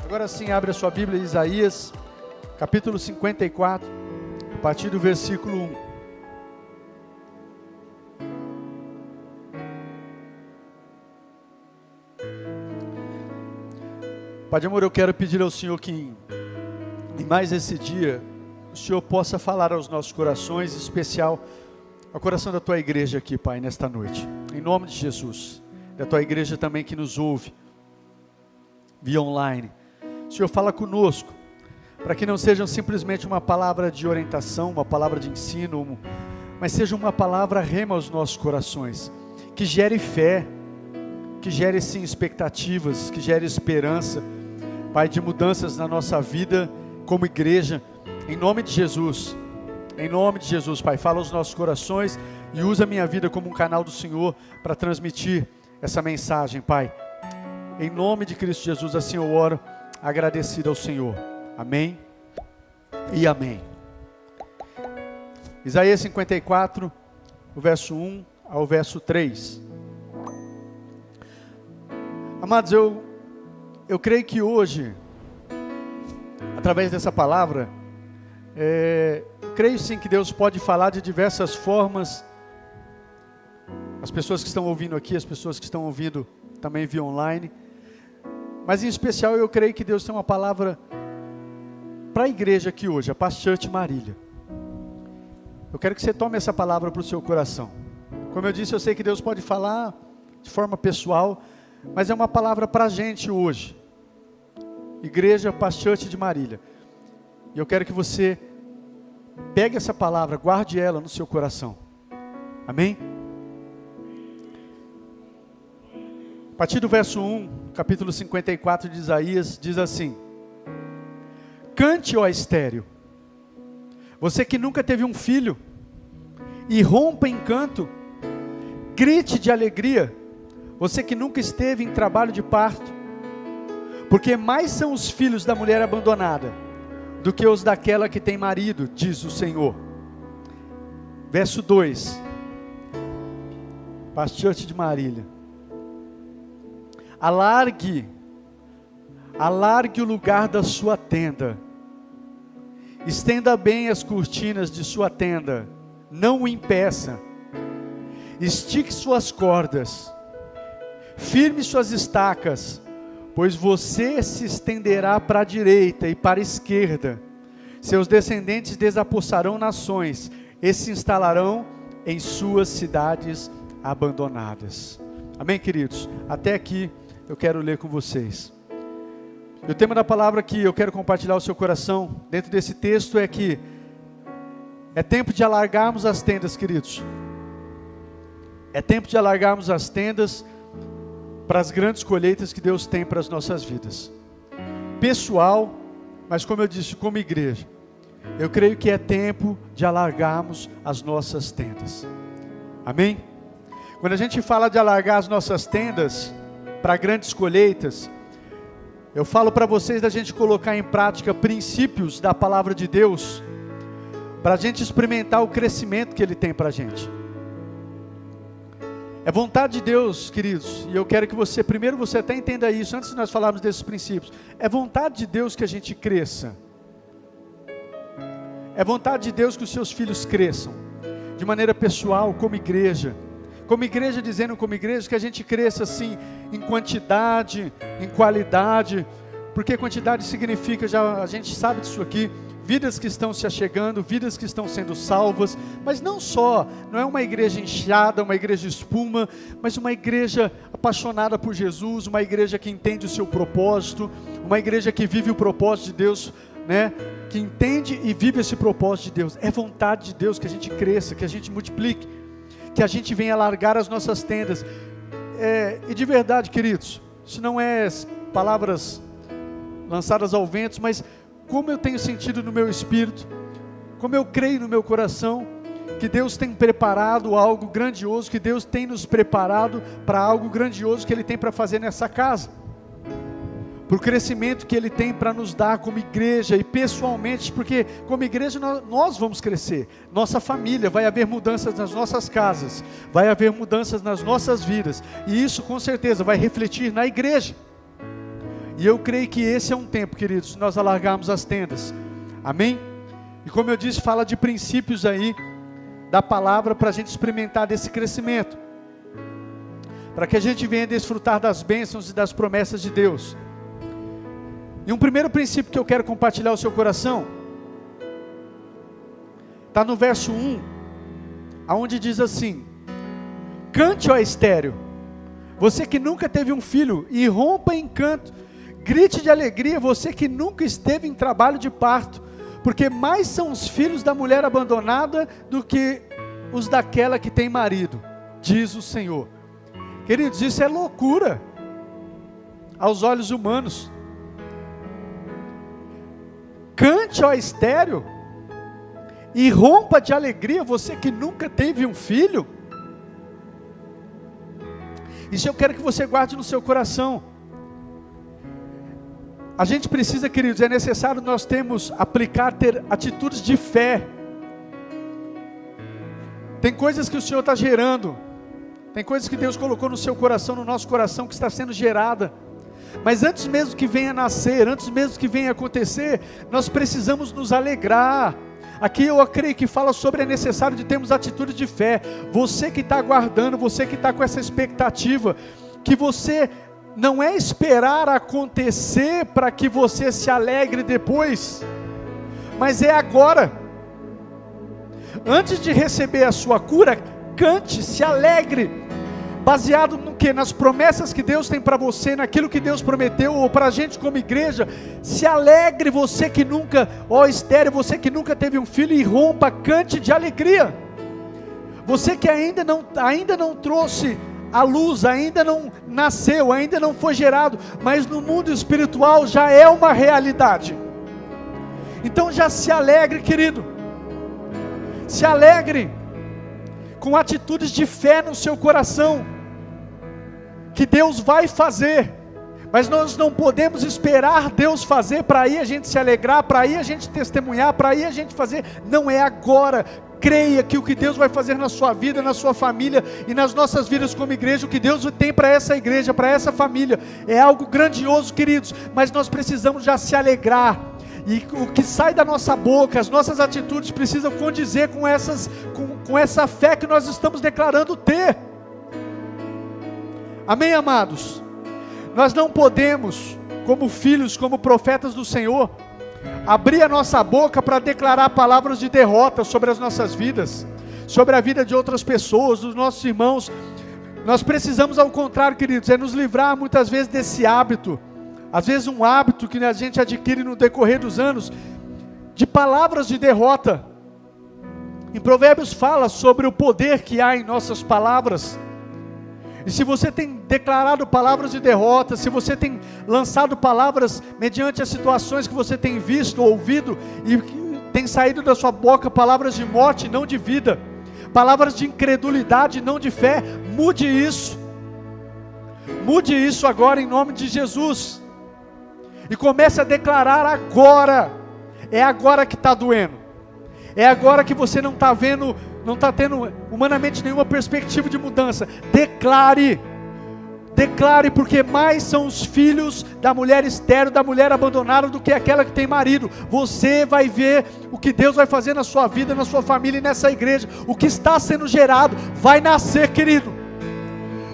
Agora sim, abre a sua Bíblia, Isaías, capítulo 54, a partir do versículo 1. Pai de amor, eu quero pedir ao Senhor que em mais esse dia, o Senhor possa falar aos nossos corações, em especial ao coração da Tua igreja aqui, Pai, nesta noite. Em nome de Jesus, da Tua igreja também que nos ouve, via online. O Senhor fala conosco, para que não seja simplesmente uma palavra de orientação, uma palavra de ensino, mas seja uma palavra rema aos nossos corações, que gere fé, que gere sim expectativas, que gere esperança, Pai, de mudanças na nossa vida como igreja, em nome de Jesus. Em nome de Jesus, Pai, fala aos nossos corações e usa a minha vida como um canal do Senhor para transmitir essa mensagem, Pai. Em nome de Cristo Jesus, assim eu oro, agradecido ao Senhor. Amém e amém. Isaías 54, o verso 1 ao verso 3. Amados, eu creio que hoje, através dessa palavra, creio sim que Deus pode falar de diversas formas. As pessoas que estão ouvindo aqui, as pessoas que estão ouvindo também via online. Mas em especial eu creio que Deus tem uma palavra para a igreja aqui hoje, a Paz Church Marília. Eu quero que você tome essa palavra para o seu coração. Como eu disse, eu sei que Deus pode falar de forma pessoal, mas é uma palavra para a gente hoje. Igreja Paz Church de Marília. E eu quero que você pegue essa palavra, guarde ela no seu coração. Amém? A partir do verso 1, capítulo 54 de Isaías, diz assim: Cante, ó estéreo, você que nunca teve um filho, e rompa em canto, grite de alegria, você que nunca esteve em trabalho de parto, porque mais são os filhos da mulher abandonada, do que os daquela que tem marido, diz o Senhor. Verso 2, Paz Church de Marília. Alargue o lugar da sua tenda, estenda bem as cortinas de sua tenda, não o impeça, estique suas cordas, firme suas estacas, pois você se estenderá para a direita e para a esquerda, seus descendentes desapossarão nações e se instalarão em suas cidades abandonadas. Amém, queridos? Até aqui eu quero ler com vocês. E o tema da palavra que eu quero compartilhar ao seu coração, dentro desse texto, é que é tempo de alargarmos as tendas, queridos. É tempo de alargarmos as tendas para as grandes colheitas que Deus tem para as nossas vidas. Pessoal, mas como eu disse, como igreja, eu creio que é tempo de alargarmos as nossas tendas. Amém? Quando a gente fala de alargar as nossas tendas para grandes colheitas, eu falo para vocês da gente colocar em prática princípios da palavra de Deus, para a gente experimentar o crescimento que Ele tem para a gente. É vontade de Deus, queridos, e eu quero que você, primeiro você até entenda isso, antes de nós falarmos desses princípios. É vontade de Deus que a gente cresça. É vontade de Deus que os seus filhos cresçam, de maneira pessoal, como igreja. Como igreja, dizendo como igreja, que a gente cresça assim, em quantidade, em qualidade, porque quantidade significa, já a gente sabe disso aqui, vidas que estão se achegando, vidas que estão sendo salvas, mas não é uma igreja inchada, uma igreja espuma, mas uma igreja apaixonada por Jesus, uma igreja que entende o seu propósito, uma igreja que vive o propósito de Deus, né? Que entende e vive esse propósito de Deus. É vontade de Deus que a gente cresça, que a gente multiplique, que a gente venha alargar as nossas tendas. E de verdade, queridos, isso não é palavras lançadas ao vento, mas como eu tenho sentido no meu espírito, como eu creio no meu coração, que Deus tem preparado algo grandioso, que Deus tem nos preparado para algo grandioso que Ele tem para fazer nessa casa, para o crescimento que Ele tem para nos dar como igreja e pessoalmente, porque como igreja nós vamos crescer, nossa família, vai haver mudanças nas nossas casas, vai haver mudanças nas nossas vidas, e isso com certeza vai refletir na igreja. E eu creio que esse é um tempo, queridos, se nós alargarmos as tendas. Amém? E como eu disse, fala de princípios aí da palavra para a gente experimentar desse crescimento. Para que a gente venha desfrutar das bênçãos e das promessas de Deus. E um primeiro princípio que eu quero compartilhar ao seu coração está no verso 1, aonde diz assim: cante, ó estéreo, você que nunca teve um filho, e rompa em canto, grite de alegria, você que nunca esteve em trabalho de parto, porque mais são os filhos da mulher abandonada do que os daquela que tem marido, diz o Senhor. Queridos, isso é loucura aos olhos humanos. Cante, ó estéreo, e rompa de alegria, você que nunca teve um filho. Isso eu quero que você guarde no seu coração. A gente precisa, queridos, é necessário nós ter atitudes de fé. Tem coisas que o Senhor está gerando, tem coisas que Deus colocou no seu coração, no nosso coração, que está sendo gerada. Mas antes mesmo que venha nascer, antes mesmo que venha acontecer, nós precisamos nos alegrar. Aqui eu creio que fala sobre é necessário de termos atitudes de fé. Você que está aguardando, você que está com essa expectativa, que você não é esperar acontecer para que você se alegre depois, mas é agora. Antes de receber a sua cura, cante, se alegre, baseado no que? Nas promessas que Deus tem para você, naquilo que Deus prometeu, ou para a gente como igreja. Se alegre, você que nunca, ó estéreo, você que nunca teve um filho, e rompa, cante de alegria. Você que ainda não trouxe a luz, ainda não nasceu, ainda não foi gerado, mas no mundo espiritual já é uma realidade. Então já se alegre, querido, se alegre, com atitudes de fé no seu coração, que Deus vai fazer, mas nós não podemos esperar Deus fazer, para aí a gente se alegrar, para aí a gente testemunhar, para aí a gente fazer, não é agora. Creia que o que Deus vai fazer na sua vida, na sua família e nas nossas vidas como igreja, o que Deus tem para essa igreja, para essa família, é algo grandioso, queridos, mas nós precisamos já se alegrar, e o que sai da nossa boca, as nossas atitudes precisam condizer com essa fé que nós estamos declarando ter. Amém, amados? Nós não podemos, como filhos, como profetas do Senhor, abrir a nossa boca para declarar palavras de derrota sobre as nossas vidas, sobre a vida de outras pessoas, dos nossos irmãos. Nós precisamos, ao contrário, queridos, nos livrar muitas vezes desse hábito, às vezes um hábito que a gente adquire no decorrer dos anos, de palavras de derrota. Em Provérbios fala sobre o poder que há em nossas palavras. E se você tem declarado palavras de derrota, se você tem lançado palavras mediante as situações que você tem visto, ouvido, e tem saído da sua boca palavras de morte, não de vida, palavras de incredulidade, não de fé, mude isso. Mude isso agora em nome de Jesus. E comece a declarar agora. É agora que está doendo. É agora que você não está vendo, não está tendo humanamente nenhuma perspectiva de mudança. Declare, porque mais são os filhos da mulher estéril, da mulher abandonada, do que aquela que tem marido. Você vai ver o que Deus vai fazer na sua vida, na sua família e nessa igreja. O que está sendo gerado vai nascer, querido.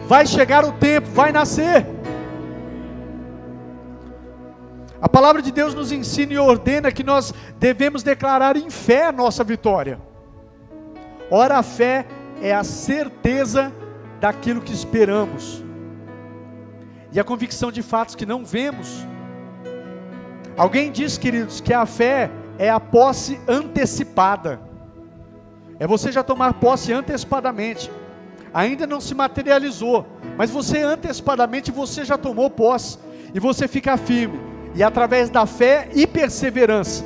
Vai chegar o tempo, vai nascer. A palavra de Deus nos ensina e ordena que nós devemos declarar em fé a nossa vitória. Ora, a fé é a certeza daquilo que esperamos, e a convicção de fatos que não vemos. Alguém diz, queridos, que a fé é a posse antecipada. É você já tomar posse antecipadamente. Ainda não se materializou, mas você antecipadamente você já tomou posse, e você fica firme. E através da fé e perseverança,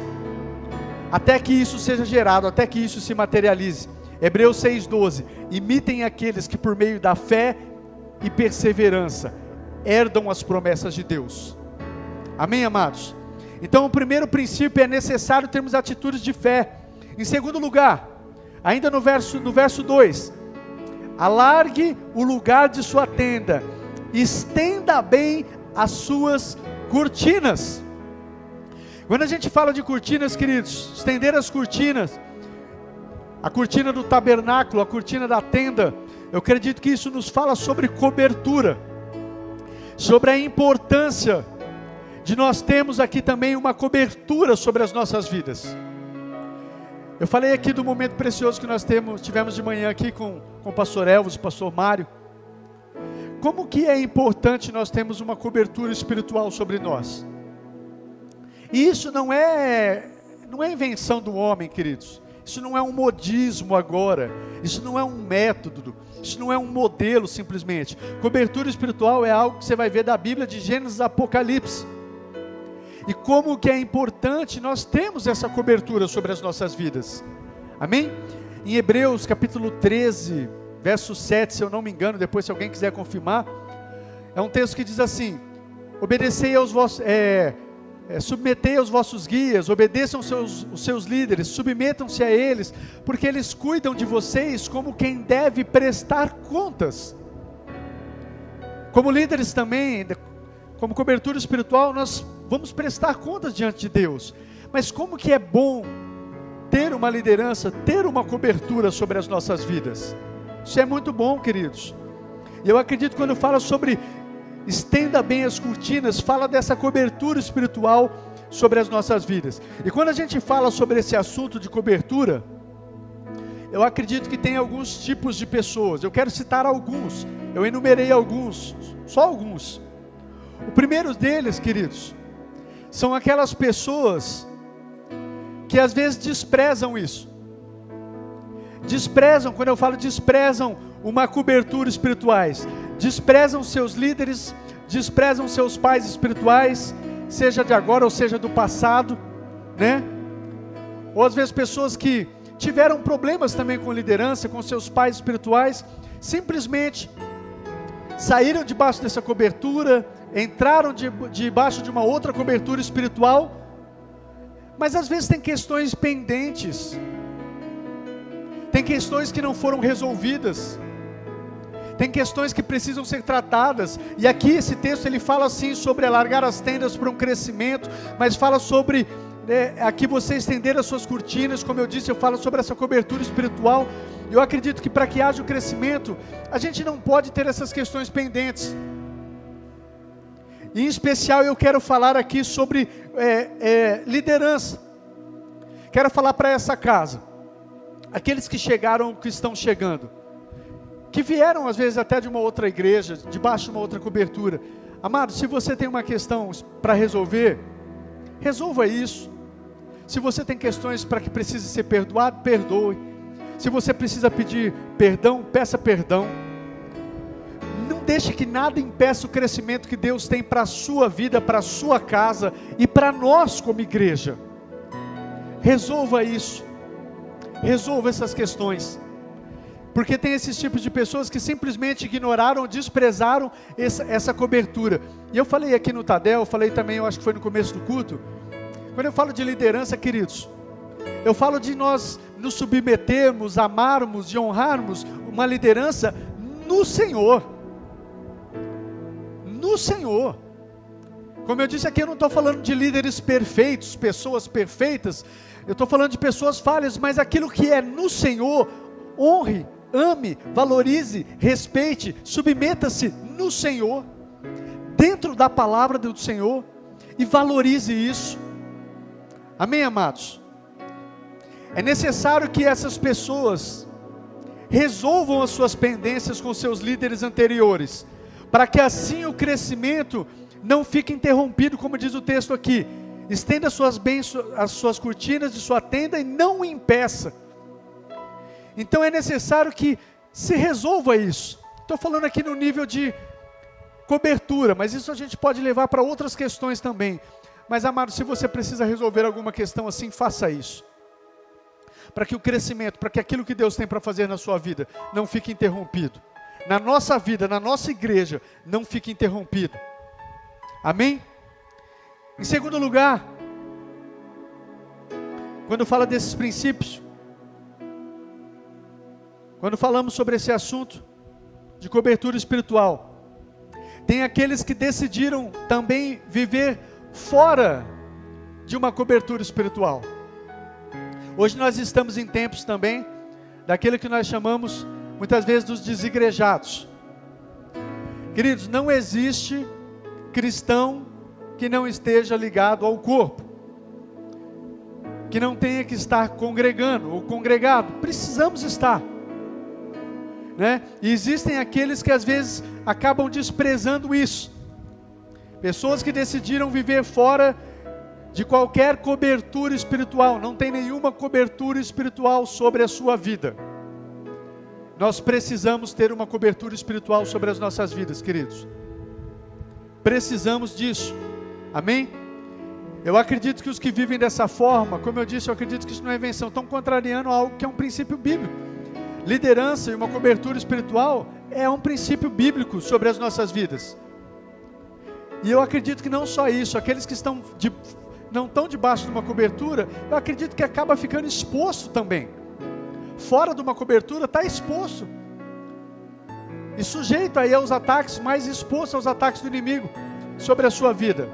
até que isso seja gerado, até que isso se materialize. Hebreus 6,12, imitem aqueles que por meio da fé e perseverança herdam as promessas de Deus. Amém, amados? Então o primeiro princípio é necessário termos atitudes de fé. Em segundo lugar, ainda no verso 2, alargue o lugar de sua tenda, estenda bem as suas Cortinas. Quando a gente fala de cortinas, queridos, estender as cortinas, a cortina do tabernáculo, a cortina da tenda, eu acredito que isso nos fala sobre cobertura, sobre a importância de nós termos aqui também uma cobertura sobre as nossas vidas. Eu falei aqui do momento precioso que nós tivemos de manhã aqui com o pastor Elvis, o pastor Mário. Como que é importante nós termos uma cobertura espiritual sobre nós. E isso não é invenção do homem, queridos. Isso não é um modismo agora. Isso não é um método. Isso não é um modelo simplesmente. Cobertura espiritual é algo que você vai ver da Bíblia de Gênesis a Apocalipse. E como que é importante nós termos essa cobertura sobre as nossas vidas. Amém? Em Hebreus capítulo 13, verso 7, se eu não me engano, depois se alguém quiser confirmar, é um texto que diz assim: obedecei aos vossos, submetei aos vossos guias, obedeçam os seus líderes, submetam-se a eles, porque eles cuidam de vocês como quem deve prestar contas. Como líderes também, como cobertura espiritual, nós vamos prestar contas diante de Deus. Mas como que é bom ter uma liderança, ter uma cobertura sobre as nossas vidas. Isso é muito bom, queridos. E eu acredito que quando fala sobre estenda bem as cortinas, fala dessa cobertura espiritual sobre as nossas vidas. E quando a gente fala sobre esse assunto de cobertura, eu acredito que tem alguns tipos de pessoas. Eu quero citar alguns. Eu enumerei alguns, só alguns. O primeiro deles, queridos, são aquelas pessoas que às vezes desprezam isso. Desprezam, quando eu falo desprezam uma cobertura espirituais, desprezam seus líderes, desprezam seus pais espirituais, seja de agora ou seja do passado, né? Ou às vezes pessoas que tiveram problemas também com liderança, com seus pais espirituais, simplesmente saíram debaixo dessa cobertura, entraram debaixo de uma outra cobertura espiritual, mas às vezes tem questões pendentes, tem questões que não foram resolvidas, tem questões que precisam ser tratadas. E aqui esse texto ele fala assim sobre alargar as tendas para um crescimento, mas fala sobre aqui você estender as suas cortinas. Como eu disse, eu falo sobre essa cobertura espiritual. Eu acredito que para que haja o crescimento, a gente não pode ter essas questões pendentes. Em especial eu quero falar aqui sobre liderança. Quero falar para essa casa, aqueles que chegaram, que estão chegando, que vieram às vezes até de uma outra igreja, debaixo de uma outra cobertura. Amado, se você tem uma questão para resolver, resolva isso. Se você tem questões para que precise ser perdoado, perdoe. Se você precisa pedir perdão, peça perdão. Não deixe que nada impeça o crescimento que Deus tem para a sua vida, para a sua casa e para nós como igreja. Resolva isso. Resolva essas questões. Porque tem esses tipos de pessoas que simplesmente ignoraram, desprezaram essa cobertura. E eu falei aqui no Tadel, eu falei também, eu acho que foi no começo do culto. Quando eu falo de liderança, queridos, eu falo de nós nos submetermos, amarmos e honrarmos uma liderança no Senhor. No Senhor. Como eu disse aqui, eu não estou falando de líderes perfeitos, pessoas perfeitas. Eu estou falando de pessoas falhas, mas aquilo que é no Senhor, honre, ame, valorize, respeite, submeta-se no Senhor, dentro da palavra do Senhor, e valorize isso. Amém, amados? É necessário que essas pessoas resolvam as suas pendências com seus líderes anteriores, para que assim o crescimento não fique interrompido, como diz o texto aqui. Estenda as suas cortinas de sua tenda e não o impeça. Então é necessário que se resolva isso. Estou falando aqui no nível de cobertura, mas isso a gente pode levar para outras questões também. Mas amado, se você precisa resolver alguma questão assim, faça isso. Para que o crescimento, para que aquilo que Deus tem para fazer na sua vida não fique interrompido. Na nossa vida, na nossa igreja, não fique interrompido. Amém? Em segundo lugar, quando fala desses princípios, quando falamos sobre esse assunto de cobertura espiritual, Tem aqueles que decidiram também viver fora de uma cobertura espiritual. Hoje nós estamos em tempos também daquilo que nós chamamos muitas vezes dos desigrejados. Queridos, não existe cristão que não esteja ligado ao corpo, que não tenha que estar congregando ou congregado. Precisamos estar, né? E existem aqueles que às vezes acabam desprezando isso. Pessoas que decidiram viver fora de qualquer cobertura espiritual, não tem nenhuma cobertura espiritual sobre a sua vida. Nós precisamos ter uma cobertura espiritual sobre as nossas vidas, queridos. Precisamos disso, amém? Eu acredito que os que vivem dessa forma, como eu disse, eu acredito que isso não é invenção, estão contrariando algo que é um princípio bíblico. Liderança e uma cobertura espiritual é um princípio bíblico sobre as nossas vidas. E eu acredito que não só isso, aqueles que não estão debaixo de uma cobertura, eu acredito que acaba ficando exposto também. Fora de uma cobertura está exposto. E sujeito aí aos ataques, mais exposto aos ataques do inimigo sobre a sua vida.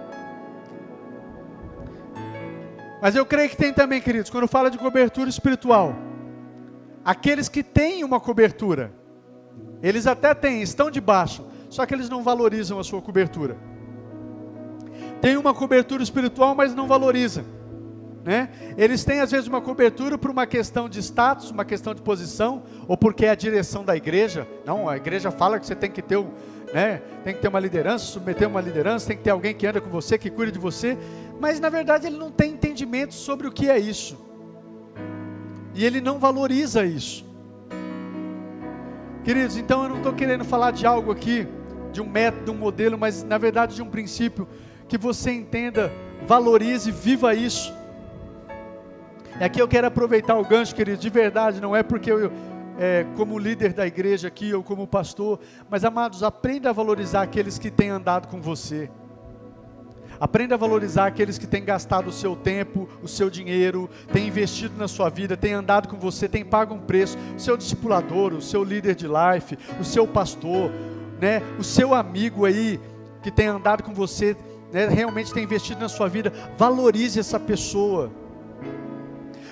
Mas eu creio que tem também, queridos, quando fala de cobertura espiritual, aqueles que têm uma cobertura, eles até têm, estão debaixo, só que eles não valorizam a sua cobertura. Tem uma cobertura espiritual, mas não valoriza, né? Eles têm às vezes uma cobertura por uma questão de status, uma questão de posição, ou porque é a direção da igreja. Não, a igreja fala que você tem que ter tem que ter uma liderança, submeter uma liderança, tem que ter alguém que anda com você, que cuida de você, mas na verdade ele não tem entendimento sobre o que é isso, e ele não valoriza isso. Queridos, então eu não estou querendo falar de algo aqui, de um método, de um modelo, mas na verdade de um princípio, que você entenda, valorize, viva isso. E aqui eu quero aproveitar o gancho, queridos, de verdade, não é porque eu como líder da igreja aqui, ou como pastor, mas amados, aprenda a valorizar aqueles que têm andado com você. Aprenda a valorizar aqueles que têm gastado o seu tempo, o seu dinheiro, têm investido na sua vida, têm andado com você, têm pago um preço. O seu discipulador, o seu líder de life, o seu pastor, né? O seu amigo aí, que tem andado com você, né? Realmente tem investido na sua vida. Valorize essa pessoa.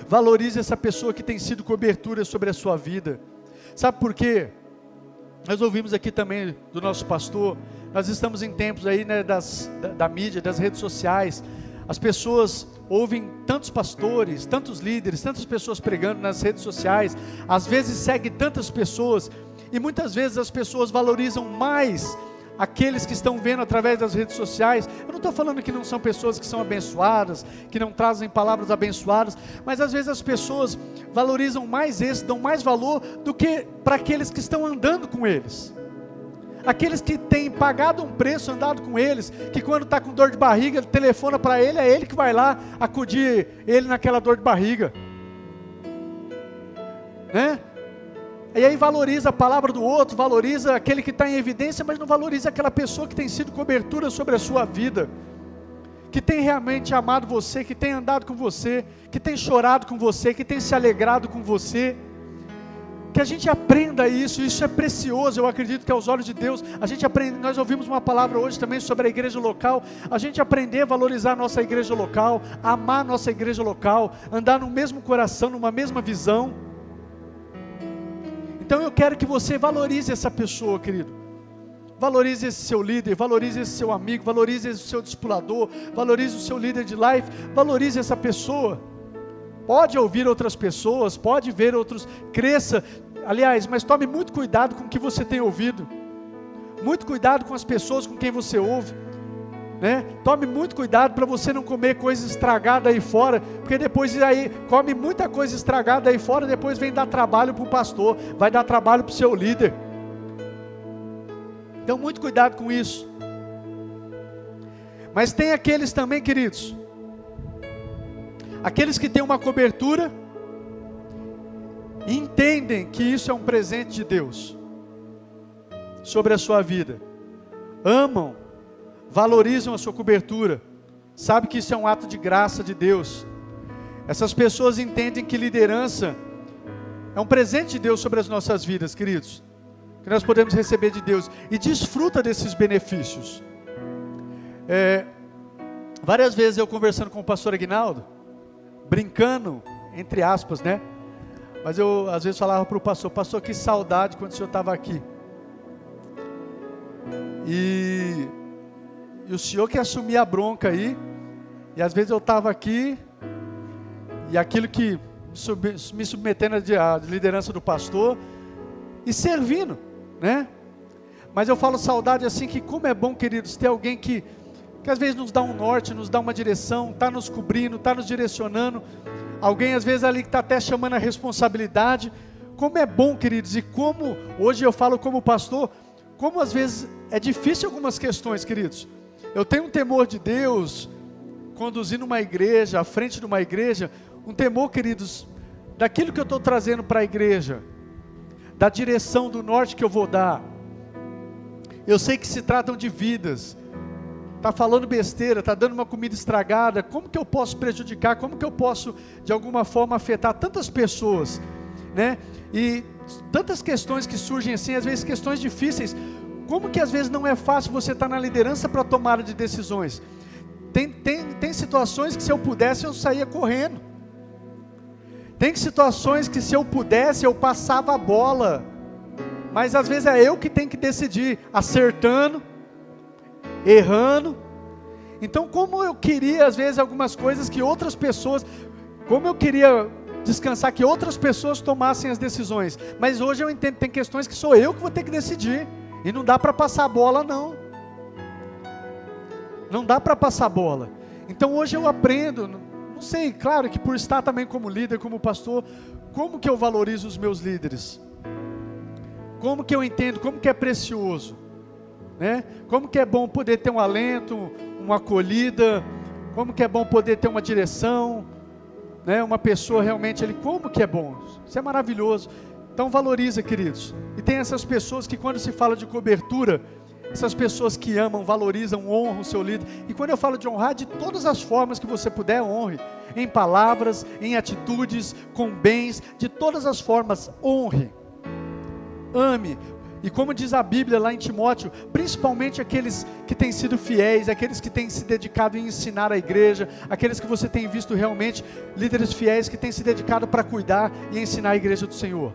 Valorize essa pessoa que tem sido cobertura sobre a sua vida. Sabe por quê? Nós ouvimos aqui também do nosso pastor, nós estamos em tempos aí, né, da mídia, das redes sociais. As pessoas ouvem tantos pastores, tantos líderes, tantas pessoas pregando nas redes sociais. Às vezes seguem tantas pessoas, e muitas vezes as pessoas valorizam mais aqueles que estão vendo através das redes sociais. Eu não estou falando que não são pessoas que são abençoadas, que não trazem palavras abençoadas, mas às vezes as pessoas valorizam mais esse, dão mais valor do que para aqueles que estão andando com eles. Aqueles que têm pagado um preço, andado com eles, que quando está com dor de barriga, telefona para ele, é ele que vai lá acudir ele naquela dor de barriga, né? E aí valoriza a palavra do outro, valoriza aquele que está em evidência, mas não valoriza aquela pessoa que tem sido cobertura sobre a sua vida, que tem realmente amado você, que tem andado com você, que tem chorado com você, que tem se alegrado com você. Que a gente aprenda isso, isso é precioso. Eu acredito que aos olhos de Deus, a gente aprende. Nós ouvimos uma palavra hoje também sobre a igreja local, a gente aprender a valorizar a nossa igreja local, amar a nossa igreja local, andar no mesmo coração, numa mesma visão. Então eu quero que você valorize essa pessoa, querido. Valorize esse seu líder, valorize esse seu amigo, valorize esse seu discipulador, valorize o seu líder de life, valorize essa pessoa. Pode ouvir outras pessoas, pode ver outros, cresça, aliás, mas tome muito cuidado com o que você tem ouvido, muito cuidado com as pessoas com quem você ouve, né? Tome muito cuidado para você não comer coisa estragada aí fora, porque depois aí come muita coisa estragada aí fora, depois vem dar trabalho para o pastor, vai dar trabalho para o seu líder. Então muito cuidado com isso. Mas tem aqueles também, queridos, aqueles que têm uma cobertura e entendem que isso é um presente de Deus sobre a sua vida, amam, valorizam a sua cobertura, sabe que isso é um ato de graça de Deus. Essas pessoas entendem que liderança é um presente de Deus sobre as nossas vidas, queridos. que nós podemos receber de Deus, e desfruta desses benefícios. Várias vezes eu conversando com o pastor Aguinaldo, brincando, entre aspas, né? Mas eu às vezes falava para o pastor, que saudade quando o senhor estava aqui. E o senhor que assumia a bronca aí, e às vezes eu estava aqui, e aquilo que me submetendo à liderança do pastor, e servindo, né? Mas eu falo saudade assim, que como é bom, queridos, ter alguém que às vezes nos dá um norte, nos dá uma direção, está nos cobrindo, está nos direcionando, alguém às vezes ali que está até chamando a responsabilidade. Como é bom, queridos, e como, hoje eu falo como pastor, como às vezes é difícil algumas questões, queridos. Eu tenho um temor de Deus, conduzindo uma igreja, à frente de uma igreja, um temor, queridos, daquilo que eu estou trazendo para a igreja, da direção do norte que eu vou dar. Eu sei que se tratam de vidas, está falando besteira, está dando uma comida estragada, como que eu posso prejudicar, como que eu posso de alguma forma afetar tantas pessoas, né? E tantas questões que surgem assim, às vezes questões difíceis, como que às vezes não é fácil você estar na liderança para tomada de decisões. Tem situações que se eu pudesse eu saía correndo, tem situações que se eu pudesse eu passava a bola, mas às vezes é eu que tenho que decidir, acertando, errando. Então como eu queria às vezes algumas coisas que outras pessoas, como eu queria descansar que outras pessoas tomassem as decisões, mas hoje eu entendo, tem questões que sou eu que vou ter que decidir, e não dá para passar a bola não dá para passar a bola. Então hoje eu aprendo, não sei, claro que por estar também como líder, como pastor, como que eu valorizo os meus líderes, como que eu entendo, como que é precioso, né? Como que é bom poder ter um alento, uma acolhida, como que é bom poder ter uma direção, né? Uma pessoa realmente ali, como que é bom, isso é maravilhoso. Então valoriza, queridos, e tem essas pessoas que quando se fala de cobertura, essas pessoas que amam, valorizam, honram o seu líder, e quando eu falo de honrar, de todas as formas que você puder, honre, em palavras, em atitudes, com bens, de todas as formas, honre, ame. E como diz a Bíblia lá em Timóteo, principalmente aqueles que têm sido fiéis, aqueles que têm se dedicado em ensinar a igreja, aqueles que você tem visto realmente, líderes fiéis que têm se dedicado para cuidar e ensinar a igreja do Senhor.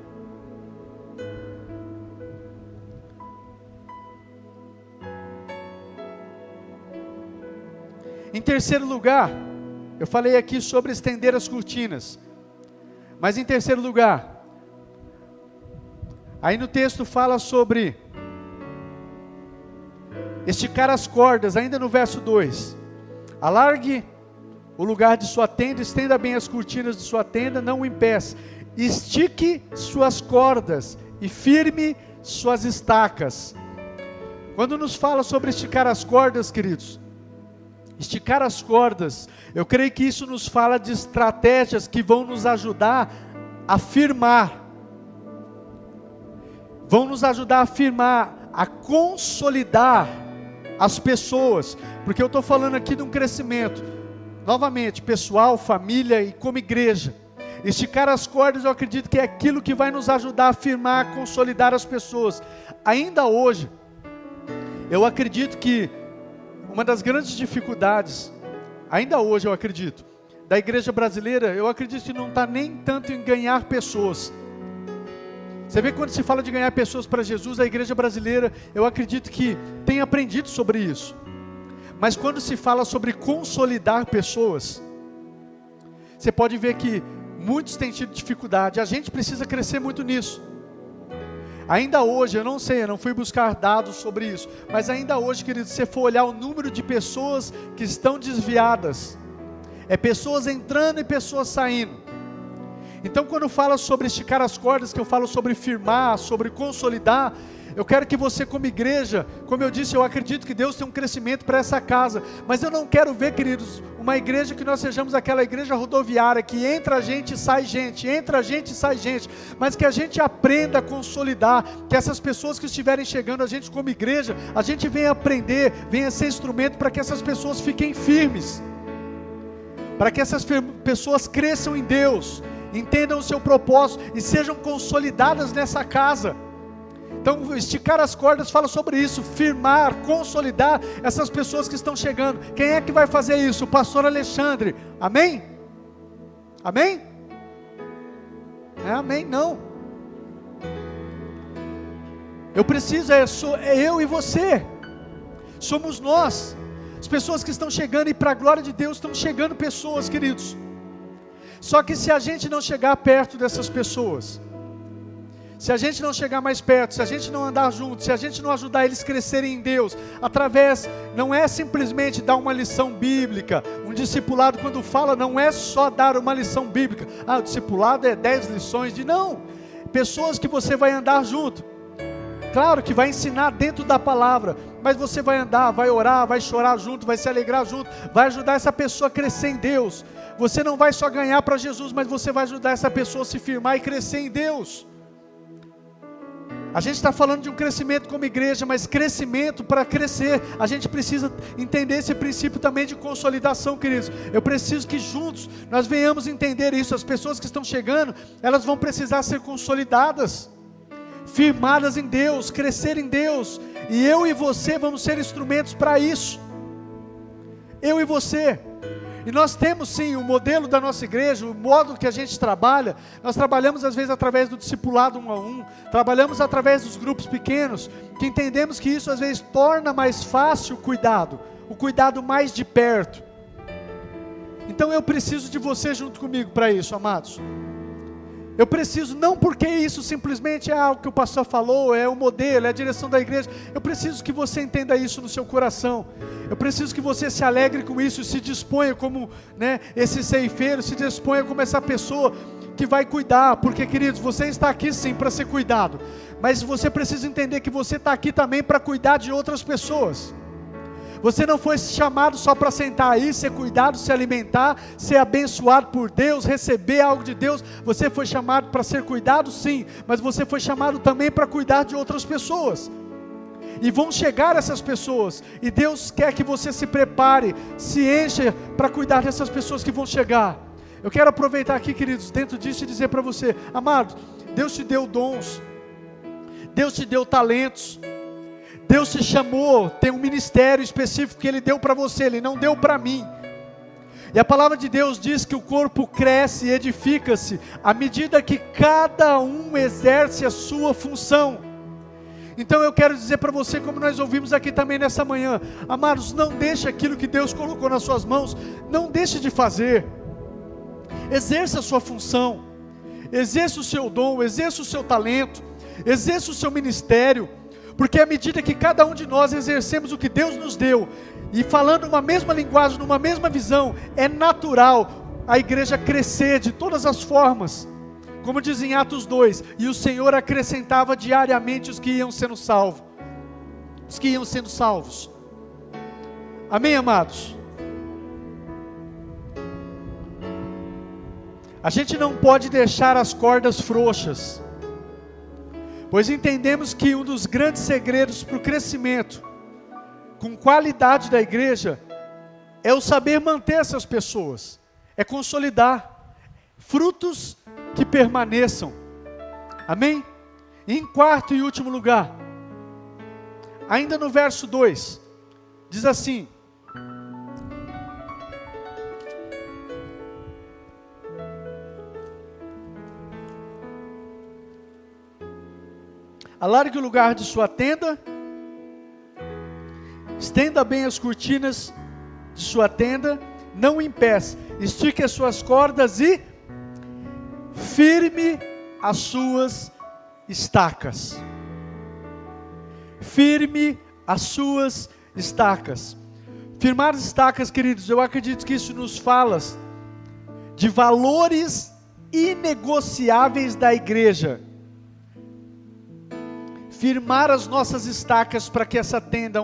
Em terceiro lugar, eu falei aqui sobre estender as cortinas, mas em terceiro lugar, aí no texto fala sobre esticar as cordas, ainda no verso 2, alargue o lugar de sua tenda, estenda bem as cortinas de sua tenda, não o impeça, estique suas cordas e firme suas estacas. Quando nos fala sobre esticar as cordas, queridos, esticar as cordas, eu creio que isso nos fala de estratégias que vão nos ajudar a firmar, vão nos ajudar a firmar, a consolidar as pessoas, porque eu estou falando aqui de um crescimento, novamente, pessoal, família e como igreja. Esticar as cordas, eu acredito que é aquilo que vai nos ajudar a firmar, a consolidar as pessoas. Ainda hoje, eu acredito que uma das grandes dificuldades, ainda hoje eu acredito, da igreja brasileira, eu acredito que não está nem tanto em ganhar pessoas. Você vê que quando se fala de ganhar pessoas para Jesus, a igreja brasileira, eu acredito que tem aprendido sobre isso. Mas quando se fala sobre consolidar pessoas, você pode ver que muitos têm tido dificuldade, a gente precisa crescer muito nisso. Ainda hoje, eu não sei, eu não fui buscar dados sobre isso, mas ainda hoje, querido, se você for olhar o número de pessoas que estão desviadas, é pessoas entrando e pessoas saindo. Então quando fala sobre esticar as cordas, que eu falo sobre firmar, sobre consolidar, eu quero que você como igreja, como eu disse, eu acredito que Deus tem um crescimento para essa casa, mas eu não quero ver, queridos, uma igreja que nós sejamos aquela igreja rodoviária, que entra gente e sai gente, entra gente e sai gente, mas que a gente aprenda a consolidar, que essas pessoas que estiverem chegando, a gente como igreja, a gente venha aprender, venha ser instrumento para que essas pessoas fiquem firmes, para que essas pessoas cresçam em Deus, entendam o seu propósito e sejam consolidadas nessa casa. Então, esticar as cordas fala sobre isso, firmar, consolidar essas pessoas que estão chegando. Quem é que vai fazer isso? O pastor Alexandre. Amém? Amém? Não é amém, não. Eu preciso, é eu e você. Somos nós. As pessoas que estão chegando, e para a glória de Deus estão chegando pessoas, queridos. Só que se a gente não chegar perto dessas pessoas, se a gente não chegar mais perto, se a gente não andar junto, se a gente não ajudar eles a crescerem em Deus, através, não é simplesmente dar uma lição bíblica. Um discipulado, quando fala, não é só dar uma lição bíblica. O discipulado é 10 lições de não. Pessoas que você vai andar junto. Claro que vai ensinar dentro da palavra, mas você vai andar, vai orar, vai chorar junto, vai se alegrar junto, vai ajudar essa pessoa a crescer em Deus. Você não vai só ganhar para Jesus, mas você vai ajudar essa pessoa a se firmar e crescer em Deus. A gente está falando de um crescimento como igreja, mas crescimento, para crescer, a gente precisa entender esse princípio também de consolidação, queridos. Eu preciso que juntos nós venhamos entender isso. As pessoas que estão chegando, elas vão precisar ser consolidadas, firmadas em Deus, crescer em Deus, e eu e você vamos ser instrumentos para isso. Eu e você. E nós temos sim o modelo da nossa igreja, o modo que a gente trabalha. Nós trabalhamos às vezes através do discipulado 1 a 1, trabalhamos através dos grupos pequenos, que entendemos que isso às vezes torna mais fácil o cuidado mais de perto. Então eu preciso de você junto comigo para isso, amados. Eu preciso, não porque isso simplesmente é algo que o pastor falou, é o modelo, é a direção da igreja. Eu preciso que você entenda isso no seu coração. Eu preciso que você se alegre com isso, se disponha como esse ceifeiro, se disponha como essa pessoa que vai cuidar. Porque, queridos, você está aqui sim para ser cuidado, mas você precisa entender que você está aqui também para cuidar de outras pessoas. Você não foi chamado só para sentar aí, ser cuidado, se alimentar, ser abençoado por Deus, receber algo de Deus. Você foi chamado para ser cuidado, sim, mas você foi chamado também para cuidar de outras pessoas. E vão chegar essas pessoas, e Deus quer que você se prepare, se encha para cuidar dessas pessoas que vão chegar. Eu quero aproveitar aqui, queridos, dentro disso e dizer para você, amado, Deus te deu dons, Deus te deu talentos, Deus te chamou, tem um ministério específico que Ele deu para você, Ele não deu para mim. E a palavra de Deus diz que o corpo cresce e edifica-se à medida que cada um exerce a sua função. Então eu quero dizer para você, como nós ouvimos aqui também nessa manhã, amados, não deixe aquilo que Deus colocou nas suas mãos, não deixe de fazer. Exerça a sua função, exerça o seu dom, exerça o seu talento, exerça o seu ministério. Porque à medida que cada um de nós exercemos o que Deus nos deu, e falando uma mesma linguagem, numa mesma visão, é natural a igreja crescer de todas as formas. Como diz em Atos 2, e o Senhor acrescentava diariamente os que iam sendo salvos. Os que iam sendo salvos. Amém, amados? A gente não pode deixar as cordas frouxas, pois entendemos que um dos grandes segredos para o crescimento, com qualidade da igreja, é o saber manter essas pessoas, é consolidar frutos que permaneçam. Amém? E em quarto e último lugar, ainda no verso 2, diz assim: alargue o lugar de sua tenda, estenda bem as cortinas de sua tenda, não impeça, estique as suas cordas e firme as suas estacas. Firme as suas estacas. Firmar as estacas, queridos, eu acredito que isso nos fala de valores inegociáveis da igreja. Firmar as nossas estacas para que essa tenda,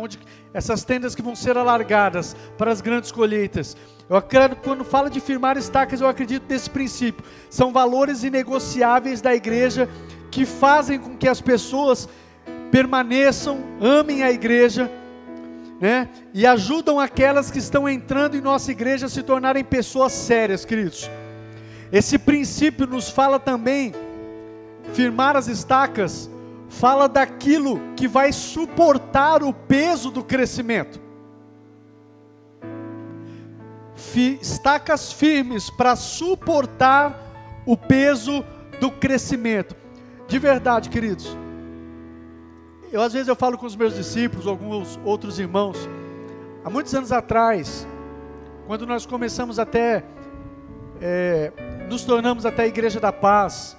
essas tendas que vão ser alargadas para as grandes colheitas. Eu acredito, quando fala de firmar estacas, eu acredito nesse princípio. São valores inegociáveis da igreja que fazem com que as pessoas permaneçam, amem a igreja, e ajudam aquelas que estão entrando em nossa igreja a se tornarem pessoas sérias, queridos. Esse princípio nos fala também, firmar as estacas, fala daquilo que vai suportar o peso do crescimento. Estacas firmes para suportar o peso do crescimento. De verdade, queridos, às vezes eu falo com os meus discípulos, alguns outros irmãos, há muitos anos atrás, quando nós começamos nos tornamos até a Igreja da Paz,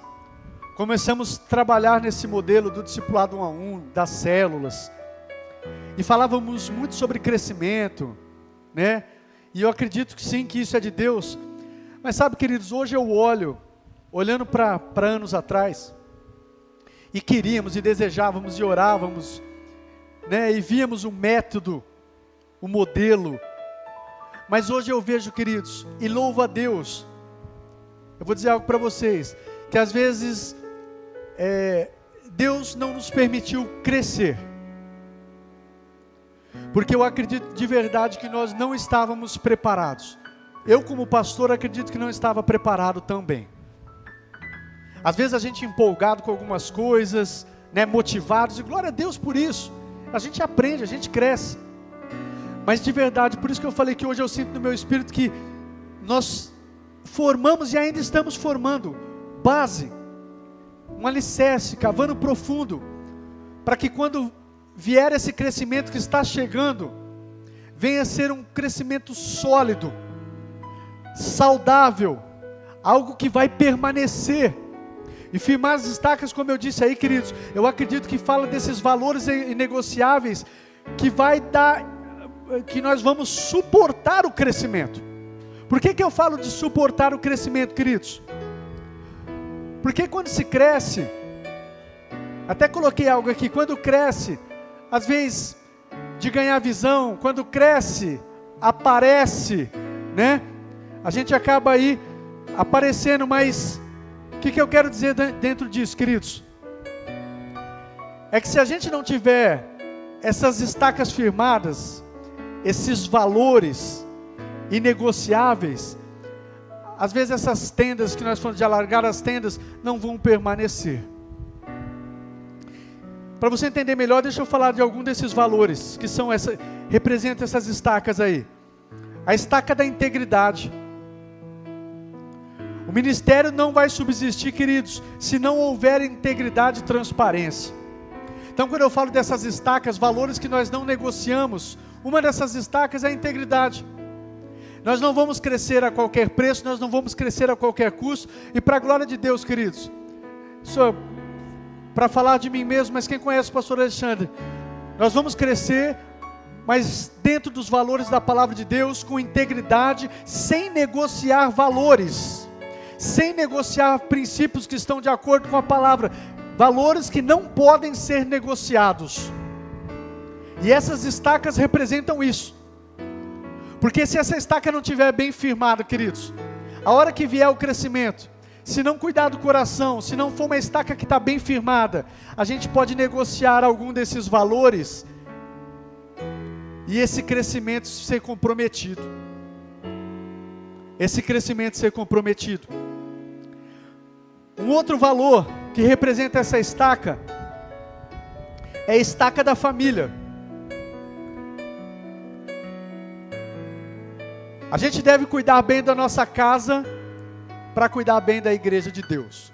começamos a trabalhar nesse modelo do discipulado 1 a 1, das células, e falávamos muito sobre crescimento, né? E eu acredito que sim, que isso é de Deus. Mas sabe, queridos, hoje eu olhando para anos atrás, e queríamos, e desejávamos, e orávamos, né? E víamos o método, o modelo. Mas hoje eu vejo, queridos, e louvo a Deus, eu vou dizer algo para vocês, que às vezes Deus não nos permitiu crescer, porque eu acredito de verdade que nós não estávamos preparados. Eu, como pastor, acredito que não estava preparado também. Às vezes a gente empolgado com algumas coisas, né, motivados, e glória a Deus por isso. A gente aprende, a gente cresce. Mas de verdade, por isso que eu falei que hoje eu sinto no meu espírito que nós formamos e ainda estamos formando base, um alicerce, cavando profundo, para que quando vier esse crescimento que está chegando, venha a ser um crescimento sólido, saudável, algo que vai permanecer. E firmar as estacas, como eu disse aí, queridos, eu acredito que fala desses valores inegociáveis, que nós vamos suportar o crescimento. Por que eu falo de suportar o crescimento, queridos? Porque quando se cresce, até coloquei algo aqui, quando cresce, às vezes, de ganhar visão, quando cresce, aparece, né? A gente acaba aí aparecendo, mas o que eu quero dizer dentro disso, queridos? É que se a gente não tiver essas estacas firmadas, esses valores inegociáveis, às vezes essas tendas que nós falamos de alargar as tendas, não vão permanecer. Para você entender melhor, deixa eu falar de algum desses valores, que representam essas estacas aí. A estaca da integridade. O ministério não vai subsistir, queridos, se não houver integridade e transparência. Então, quando eu falo dessas estacas, valores que nós não negociamos, uma dessas estacas é a integridade. Nós não vamos crescer a qualquer preço, nós não vamos crescer a qualquer custo, e para a glória de Deus, queridos, para falar de mim mesmo, mas quem conhece o pastor Alexandre, nós vamos crescer, mas dentro dos valores da palavra de Deus, com integridade, sem negociar valores, sem negociar princípios que estão de acordo com a palavra, valores que não podem ser negociados. E essas estacas representam isso. Porque se essa estaca não estiver bem firmada, queridos, a hora que vier o crescimento, se não cuidar do coração, se não for uma estaca que está bem firmada, a gente pode negociar algum desses valores e esse crescimento ser comprometido. Esse crescimento ser comprometido. Um outro valor que representa essa estaca é a estaca da família. A gente deve cuidar bem da nossa casa para cuidar bem da igreja de Deus.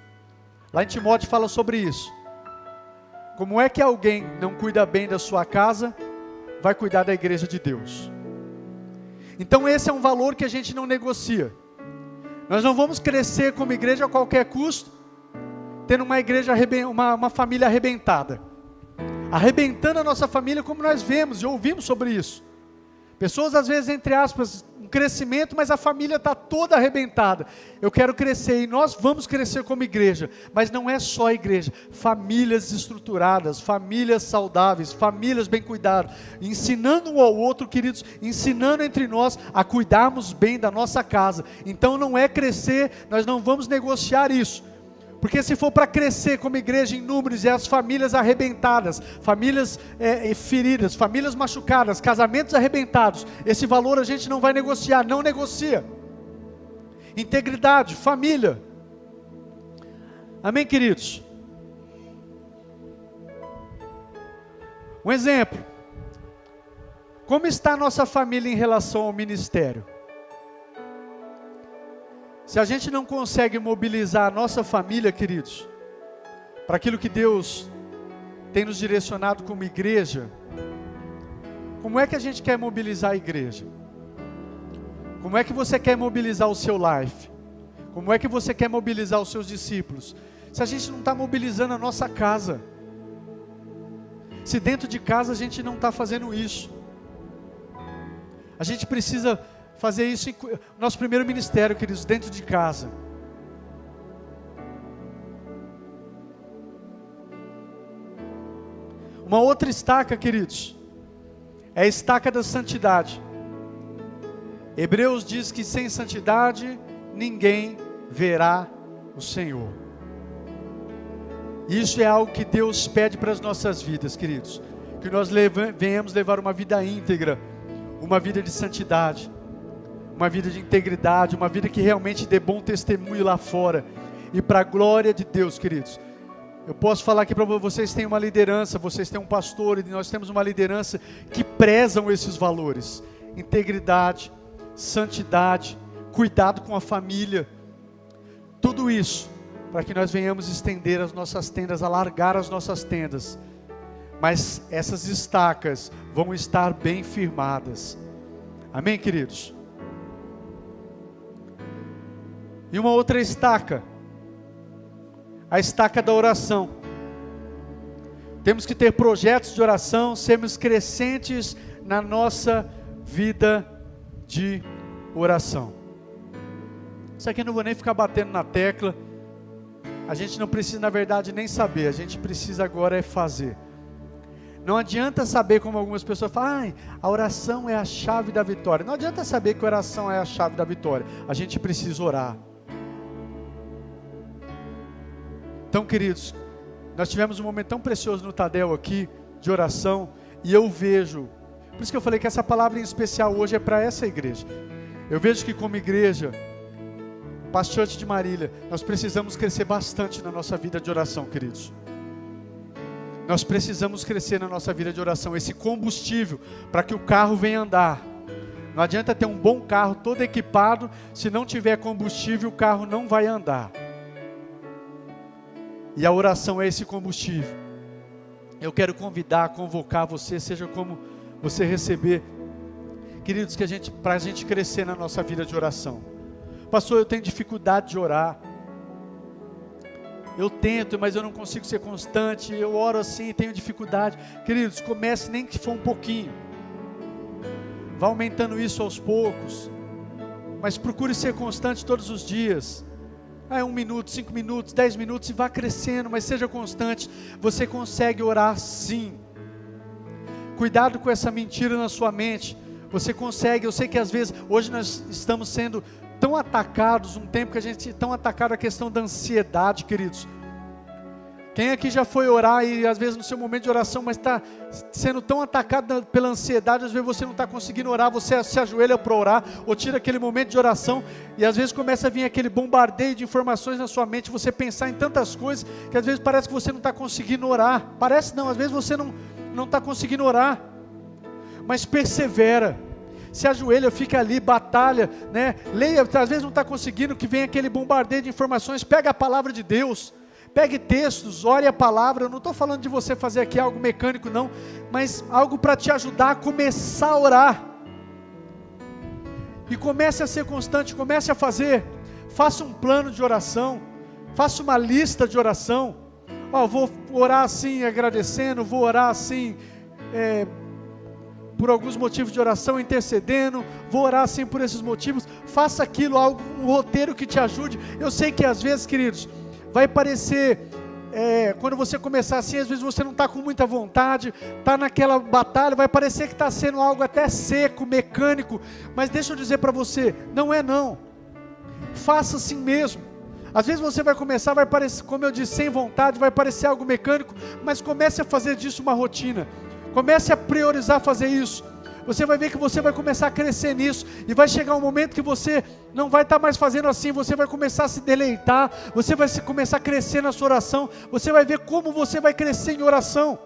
Lá em Timóteo fala sobre isso. Como é que alguém não cuida bem da sua casa, vai cuidar da igreja de Deus? Então esse é um valor que a gente não negocia. Nós não vamos crescer como igreja a qualquer custo, tendo uma família arrebentada. Arrebentando a nossa família, como nós vemos e ouvimos sobre isso. Pessoas às vezes, entre aspas, um crescimento, mas a família está toda arrebentada. Eu quero crescer e nós vamos crescer como igreja, mas não é só a igreja. Famílias estruturadas, famílias saudáveis, famílias bem cuidadas, ensinando um ao outro, queridos, ensinando entre nós a cuidarmos bem da nossa casa. Então não é crescer, nós não vamos negociar isso. Porque se for para crescer como igreja em números e as famílias arrebentadas, famílias feridas, famílias machucadas, casamentos arrebentados, esse valor a gente não vai negociar, não negocia. Integridade, família. Amém, queridos? Um exemplo. Como está a nossa família em relação ao ministério? Se a gente não consegue mobilizar a nossa família, queridos, para aquilo que Deus tem nos direcionado como igreja, como é que a gente quer mobilizar a igreja? Como é que você quer mobilizar o seu life? Como é que você quer mobilizar os seus discípulos? Se a gente não está mobilizando a nossa casa, se dentro de casa a gente não está fazendo isso, a gente precisa fazer isso em nosso primeiro ministério, queridos, dentro de casa. Uma outra estaca, queridos, é a estaca da santidade. Hebreus diz que sem santidade ninguém verá o Senhor. Isso é algo que Deus pede para as nossas vidas, queridos. Que nós venhamos levar uma vida íntegra, uma vida de santidade, uma vida de integridade, uma vida que realmente dê bom testemunho lá fora. E para a glória de Deus, queridos. Eu posso falar aqui para vocês, têm uma liderança, vocês têm um pastor, e nós temos uma liderança que prezam esses valores. Integridade, santidade, cuidado com a família. Tudo isso para que nós venhamos estender as nossas tendas, alargar as nossas tendas. Mas essas estacas vão estar bem firmadas. Amém, queridos? E uma outra estaca, a estaca da oração. Temos que ter projetos de oração, sermos crescentes na nossa vida de oração. Isso aqui eu não vou nem ficar batendo na tecla. A gente não precisa, na verdade, nem saber. A gente precisa agora é fazer. Não adianta saber, como algumas pessoas falam, a oração é a chave da vitória. Não adianta saber que a oração é a chave da vitória. A gente precisa orar. Então, queridos, nós tivemos um momento tão precioso no Tadel aqui, de oração, e eu vejo, por isso que eu falei que essa palavra em especial hoje é para essa igreja. Eu vejo que como igreja, Pastor de Marília, nós precisamos crescer bastante na nossa vida de oração, queridos. Nós precisamos crescer na nossa vida de oração, esse combustível, para que o carro venha andar. Não adianta ter um bom carro todo equipado, se não tiver combustível, o carro não vai andar. E a oração é esse combustível. Eu quero convidar, convocar você, seja como você receber, queridos, para a gente crescer na nossa vida de oração. Pastor, eu tenho dificuldade de orar. Eu tento, mas eu não consigo ser constante. Eu oro assim e tenho dificuldade. Queridos, comece nem que for um pouquinho. Vá aumentando isso aos poucos. Mas procure ser constante todos os dias. 1 minuto, 5 minutos, 10 minutos e vá crescendo, mas seja constante. Você consegue orar sim. Cuidado com essa mentira na sua mente. Você consegue, eu sei que às vezes, hoje nós estamos sendo tão atacados, um tempo que a gente tão atacado a questão da ansiedade, queridos. Quem aqui já foi orar e às vezes no seu momento de oração, mas está sendo tão atacado pela ansiedade, às vezes você não está conseguindo orar, você se ajoelha para orar, ou tira aquele momento de oração, e às vezes começa a vir aquele bombardeio de informações na sua mente, você pensar em tantas coisas, que às vezes parece que você não está conseguindo orar. Parece não, às vezes você não está conseguindo orar, mas persevera. Se ajoelha, fica ali, batalha, né? Leia, às vezes não está conseguindo, que vem aquele bombardeio de informações, pega a palavra de Deus, pegue textos, ore a palavra. Eu não estou falando de você fazer aqui algo mecânico não, mas algo para te ajudar a começar a orar, e comece a ser constante, comece a fazer, faça um plano de oração, faça uma lista de oração. Vou orar assim agradecendo, vou orar assim, por alguns motivos de oração, intercedendo, vou orar assim por esses motivos. Faça aquilo, um roteiro que te ajude. Eu sei que às vezes, queridos, vai parecer, quando você começar assim, às vezes você não está com muita vontade, está naquela batalha, vai parecer que está sendo algo até seco, mecânico, mas deixa eu dizer para você, não é não, faça assim mesmo. Às vezes você vai começar, vai parecer, como eu disse, sem vontade, vai parecer algo mecânico, mas comece a fazer disso uma rotina. Comece a priorizar fazer isso. Você vai ver que você vai começar a crescer nisso. E vai chegar um momento que você não vai estar mais fazendo assim. Você vai começar a se deleitar. Você vai começar a crescer na sua oração. Você vai ver como você vai crescer em oração.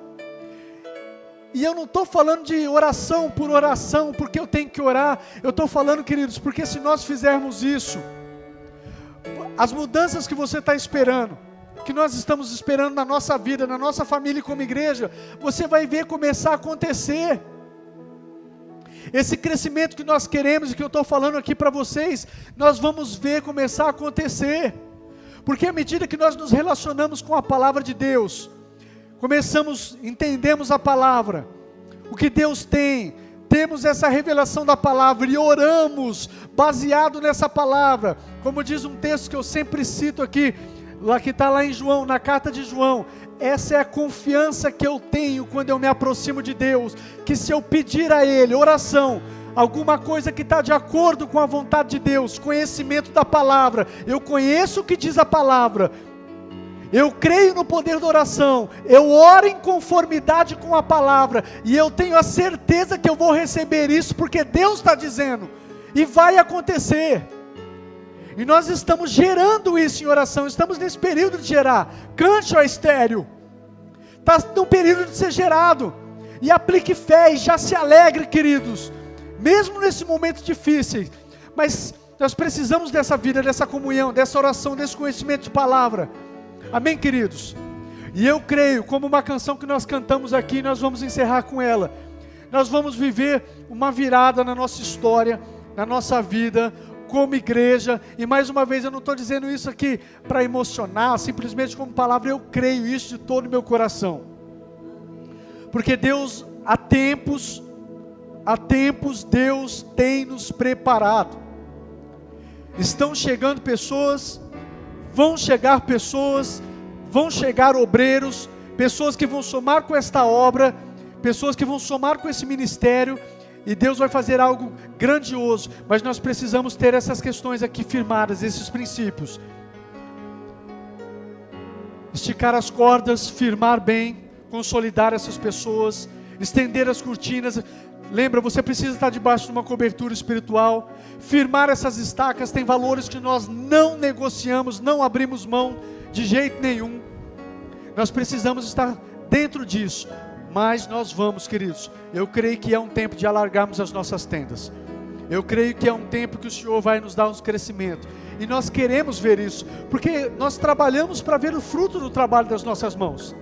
E eu não estou falando de oração por oração, porque eu tenho que orar. Eu estou falando, queridos, porque se nós fizermos isso, as mudanças que você está esperando, que nós estamos esperando na nossa vida, na nossa família e como igreja, você vai ver começar a acontecer. Esse crescimento que nós queremos e que eu estou falando aqui para vocês, nós vamos ver começar a acontecer. Porque à medida que nós nos relacionamos com a palavra de Deus, entendemos a palavra, o que Deus tem, temos essa revelação da palavra e oramos baseado nessa palavra. Como diz um texto que eu sempre cito aqui, que está lá em João, na carta de João, essa é a confiança que eu tenho quando eu me aproximo de Deus, que se eu pedir a Ele, oração, alguma coisa que está de acordo com a vontade de Deus, conhecimento da palavra, eu conheço o que diz a palavra, eu creio no poder da oração, eu oro em conformidade com a palavra, e eu tenho a certeza que eu vou receber isso, porque Deus está dizendo, e vai acontecer. E nós estamos gerando isso em oração, estamos nesse período de gerar. Cante, ó estéreo, está no período de ser gerado, e aplique fé, e já se alegre, queridos, mesmo nesse momento difícil, mas nós precisamos dessa vida, dessa comunhão, dessa oração, desse conhecimento de palavra. Amém, queridos? E eu creio, como uma canção que nós cantamos aqui, nós vamos encerrar com ela. Nós vamos viver uma virada na nossa história, na nossa vida, como igreja. E mais uma vez, eu não estou dizendo isso aqui para emocionar, simplesmente como palavra, eu creio isso de todo o meu coração. Porque Deus, há tempos, Deus tem nos preparado. Estão chegando pessoas, vão chegar obreiros, pessoas que vão somar com esta obra, pessoas que vão somar com esse ministério, e Deus vai fazer algo grandioso, mas nós precisamos ter essas questões aqui firmadas, esses princípios. Esticar as cordas, firmar bem, consolidar essas pessoas, estender as cortinas. Lembra, você precisa estar debaixo de uma cobertura espiritual, firmar essas estacas. Tem valores que nós não negociamos, não abrimos mão de jeito nenhum. Nós precisamos estar dentro disso, mas nós vamos, queridos. Eu creio que é um tempo de alargarmos as nossas tendas. Eu creio que é um tempo que o Senhor vai nos dar um crescimento, e nós queremos ver isso, porque nós trabalhamos para ver o fruto do trabalho das nossas mãos.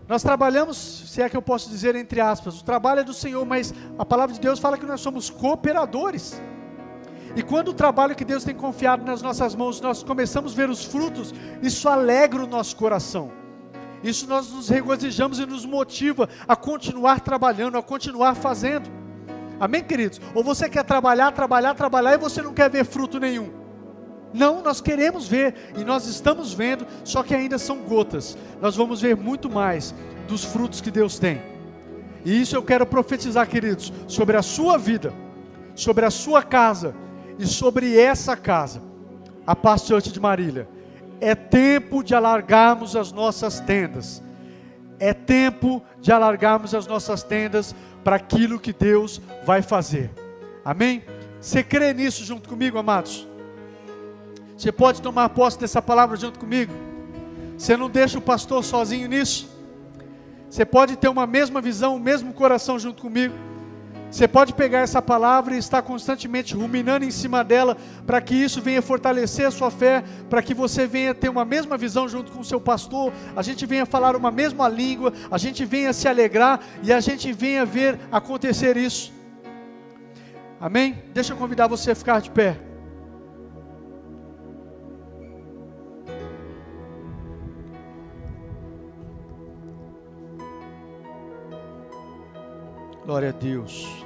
Nós trabalhamos, se é que eu posso dizer entre aspas, o trabalho é do Senhor, mas a palavra de Deus fala que nós somos cooperadores. E quando o trabalho que Deus tem confiado nas nossas mãos, nós começamos a ver os frutos, isso alegra o nosso coração. Isso nós nos regozijamos e nos motiva a continuar trabalhando, a continuar fazendo. Amém, queridos? Ou você quer trabalhar e você não quer ver fruto nenhum? Não, nós queremos ver, e nós estamos vendo, só que ainda são gotas. Nós vamos ver muito mais dos frutos que Deus tem. E isso eu quero profetizar, queridos, sobre a sua vida, sobre a sua casa, e sobre essa casa, a Paz Church de Marília. É tempo de alargarmos as nossas tendas. É tempo de alargarmos as nossas tendas para aquilo que Deus vai fazer. Amém? Você crê nisso junto comigo, amados? Você pode tomar posse dessa palavra junto comigo? Você não deixa o pastor sozinho nisso? Você pode ter uma mesma visão, o mesmo coração junto comigo? Você pode pegar essa palavra e estar constantemente ruminando em cima dela, para que isso venha fortalecer a sua fé, para que você venha ter uma mesma visão junto com o seu pastor, a gente venha falar uma mesma língua, a gente venha se alegrar e a gente venha ver acontecer isso. Amém? Deixa eu convidar você a ficar de pé. Glória a Deus.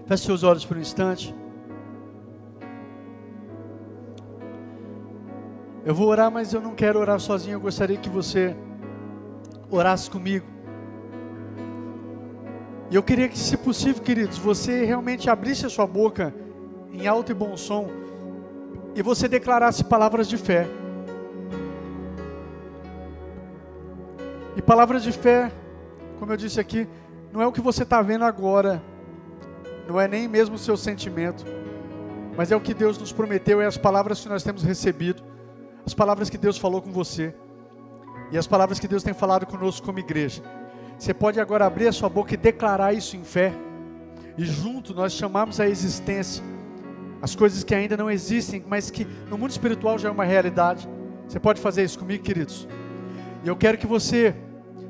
Feche seus olhos por um instante. Eu vou orar, mas eu não quero orar sozinho. Eu gostaria que você orasse comigo. E eu queria que, se possível, queridos, você realmente abrisse a sua boca em alto e bom som e você declarasse palavras de fé. E palavras de fé como eu disse aqui, não é o que você está vendo agora, não é nem mesmo o seu sentimento, mas é o que Deus nos prometeu, é as palavras que nós temos recebido, as palavras que Deus falou com você, e as palavras que Deus tem falado conosco como igreja. Você pode agora abrir a sua boca e declarar isso em fé, e junto nós chamamos à existência as coisas que ainda não existem, mas que no mundo espiritual já é uma realidade. Você pode fazer isso comigo, queridos? E eu quero que você,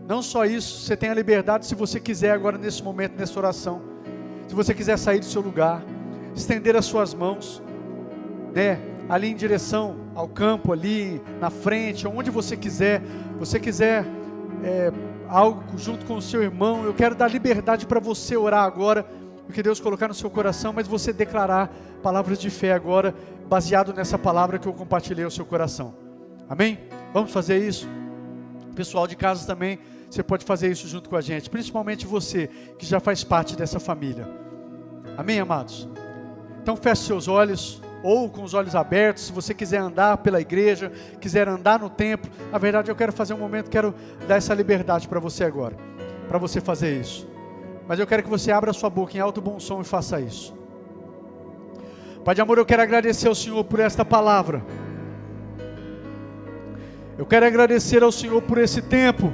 não só isso, você tenha liberdade, se você quiser agora nesse momento, nessa oração, se você quiser sair do seu lugar, estender as suas mãos, né, ali em direção ao campo, ali na frente, onde você quiser algo junto com o seu irmão, eu quero dar liberdade para você orar agora, o que Deus colocar no seu coração, mas você declarar palavras de fé agora, baseado nessa palavra que eu compartilhei ao seu coração. Amém? Vamos fazer isso? Pessoal de casa também, você pode fazer isso junto com a gente, principalmente você que já faz parte dessa família. Amém, amados? Então feche seus olhos, ou com os olhos abertos, se você quiser andar pela igreja, quiser andar no templo. Na verdade eu quero fazer um momento, quero dar essa liberdade para você agora, para você fazer isso. Mas eu quero que você abra a sua boca em alto bom som e faça isso. Pai de amor, eu quero agradecer ao Senhor por esta palavra. Eu quero agradecer ao Senhor por esse tempo.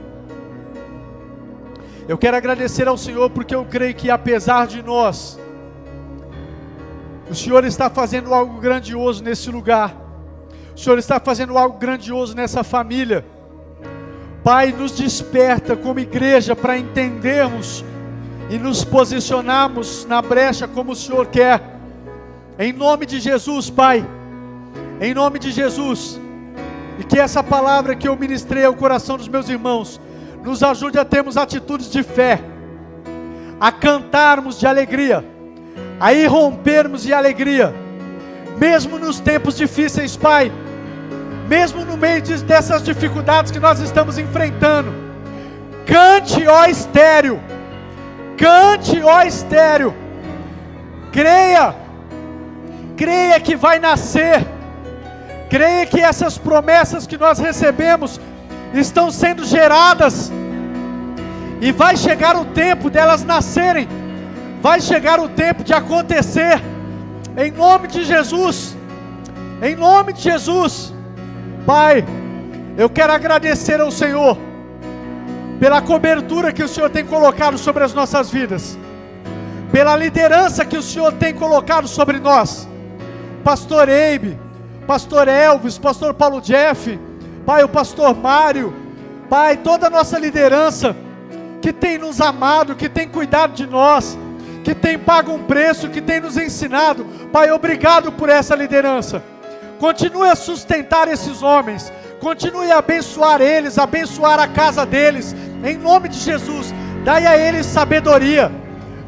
Eu quero agradecer ao Senhor porque eu creio que apesar de nós, o Senhor está fazendo algo grandioso nesse lugar. O Senhor está fazendo algo grandioso nessa família. Pai, nos desperta como igreja para entendermos e nos posicionarmos na brecha como o Senhor quer. Em nome de Jesus, Pai. Em nome de Jesus. E que essa palavra que eu ministrei ao coração dos meus irmãos nos ajude a termos atitudes de fé, a cantarmos de alegria, a irrompermos de alegria, mesmo nos tempos difíceis, Pai, mesmo no meio dessas dificuldades que nós estamos enfrentando. Cante, ó estéril, cante, ó estéril, creia que vai nascer, creia que essas promessas que nós recebemos estão sendo geradas, e vai chegar o tempo delas nascerem, vai chegar o tempo de acontecer, em nome de Jesus, em nome de Jesus. Pai, eu quero agradecer ao Senhor, pela cobertura que o Senhor tem colocado sobre as nossas vidas, pela liderança que o Senhor tem colocado sobre nós, Pastor Eibe, Pastor Elvis, Pastor Paulo Jeff, Pai, o Pastor Mário, Pai, toda a nossa liderança, que tem nos amado, que tem cuidado de nós, que tem pago um preço, que tem nos ensinado. Pai, obrigado por essa liderança. Continue a sustentar esses homens, continue a abençoar eles, abençoar a casa deles, em nome de Jesus. Dai a eles sabedoria,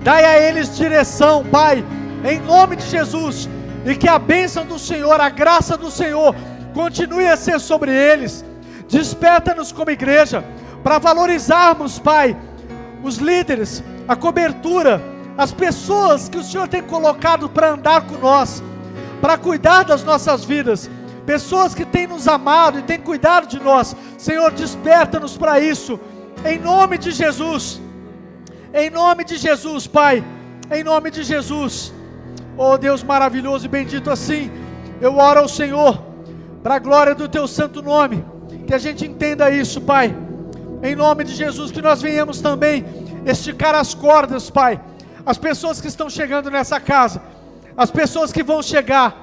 dai a eles direção, Pai, em nome de Jesus. E que a bênção do Senhor, a graça do Senhor, continue a ser sobre eles. Desperta-nos como igreja, para valorizarmos, Pai, os líderes, a cobertura, as pessoas que o Senhor tem colocado para andar com nós, para cuidar das nossas vidas, pessoas que têm nos amado e têm cuidado de nós. Senhor, desperta-nos para isso, em nome de Jesus, Pai, em nome de Jesus. Oh Deus maravilhoso e bendito, assim eu oro ao Senhor, para a glória do Teu santo nome, que a gente entenda isso, Pai, em nome de Jesus, que nós venhamos também esticar as cordas, Pai, as pessoas que estão chegando nessa casa, as pessoas que vão chegar,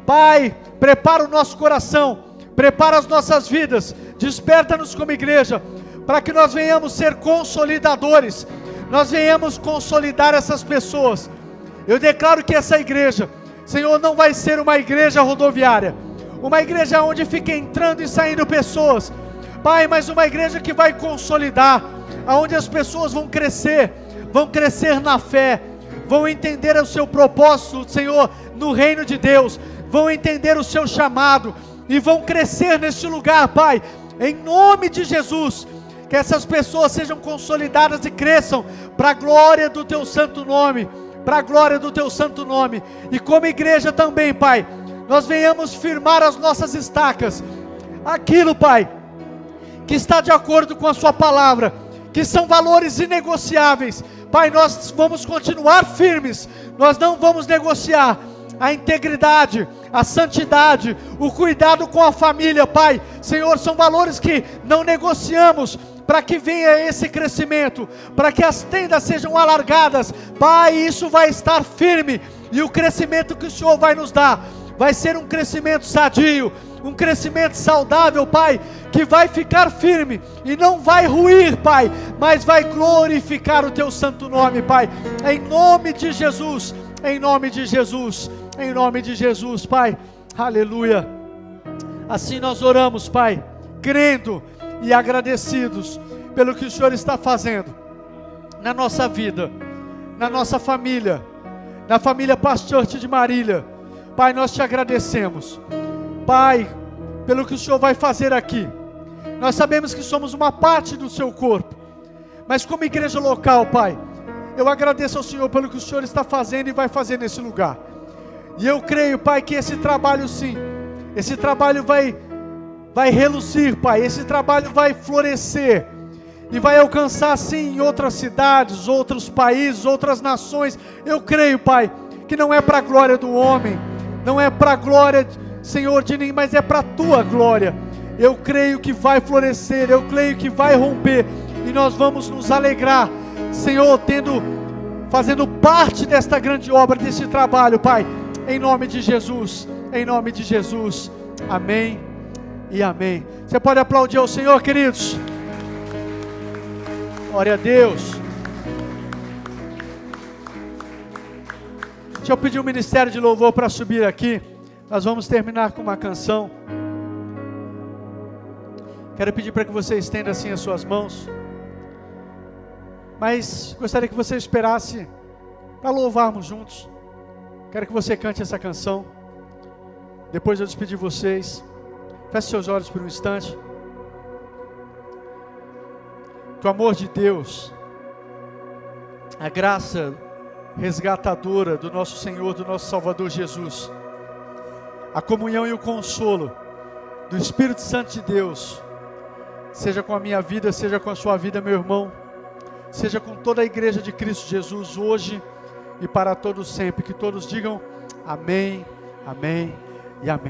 Pai, prepara o nosso coração, prepara as nossas vidas, desperta-nos como igreja, para que nós venhamos ser consolidadores, nós venhamos consolidar essas pessoas. Eu declaro que essa igreja, Senhor, não vai ser uma igreja rodoviária, uma igreja onde fica entrando e saindo pessoas, Pai, mas uma igreja que vai consolidar, aonde as pessoas vão crescer na fé, vão entender o seu propósito, Senhor, no reino de Deus, vão entender o seu chamado, e vão crescer neste lugar, Pai, em nome de Jesus. Que essas pessoas sejam consolidadas e cresçam, para a glória do Teu santo nome, para a glória do Teu santo nome. E como igreja também, Pai, nós venhamos firmar as nossas estacas, aquilo, Pai, que está de acordo com a Sua palavra, que são valores inegociáveis. Pai, nós vamos continuar firmes, nós não vamos negociar a integridade, a santidade, o cuidado com a família, Pai. Senhor, são valores que não negociamos, para que venha esse crescimento, para que as tendas sejam alargadas, Pai, isso vai estar firme, e o crescimento que o Senhor vai nos dar, vai ser um crescimento sadio, um crescimento saudável, Pai, que vai ficar firme, e não vai ruir, Pai, mas vai glorificar o Teu santo nome, Pai, em nome de Jesus, em nome de Jesus, em nome de Jesus, Pai, aleluia. Assim nós oramos, Pai, crendo e agradecidos pelo que o Senhor está fazendo na nossa vida, na nossa família, na família Paz Church de Marília. Pai, nós te agradecemos, Pai, pelo que o Senhor vai fazer aqui. Nós sabemos que somos uma parte do seu corpo, mas como igreja local, Pai, eu agradeço ao Senhor pelo que o Senhor está fazendo e vai fazer nesse lugar. E eu creio, Pai, que esse trabalho sim, esse trabalho vai reluzir, Pai, esse trabalho vai florescer, e vai alcançar sim em outras cidades, outros países, outras nações. Eu creio, Pai, que não é para a glória do homem, não é para a glória, Senhor, de ninguém, mas é para a Tua glória. Eu creio que vai florescer, eu creio que vai romper, e nós vamos nos alegrar, Senhor, fazendo parte desta grande obra, desse trabalho, Pai, em nome de Jesus, em nome de Jesus, amém e amém. Você pode aplaudir ao Senhor, queridos? Glória a Deus. Deixa eu pedir o ministério de louvor para subir aqui. Nós vamos terminar com uma canção. Quero pedir para que você estenda assim as suas mãos, mas gostaria que você esperasse para louvarmos juntos. Quero que você cante essa canção. Depois eu despedir vocês. Feche seus olhos por um instante. Que o amor de Deus, a graça resgatadora do nosso Senhor, do nosso Salvador Jesus, a comunhão e o consolo do Espírito Santo de Deus, seja com a minha vida, seja com a sua vida, meu irmão, seja com toda a igreja de Cristo Jesus, hoje e para todos sempre. Que todos digam amém, amém e amém.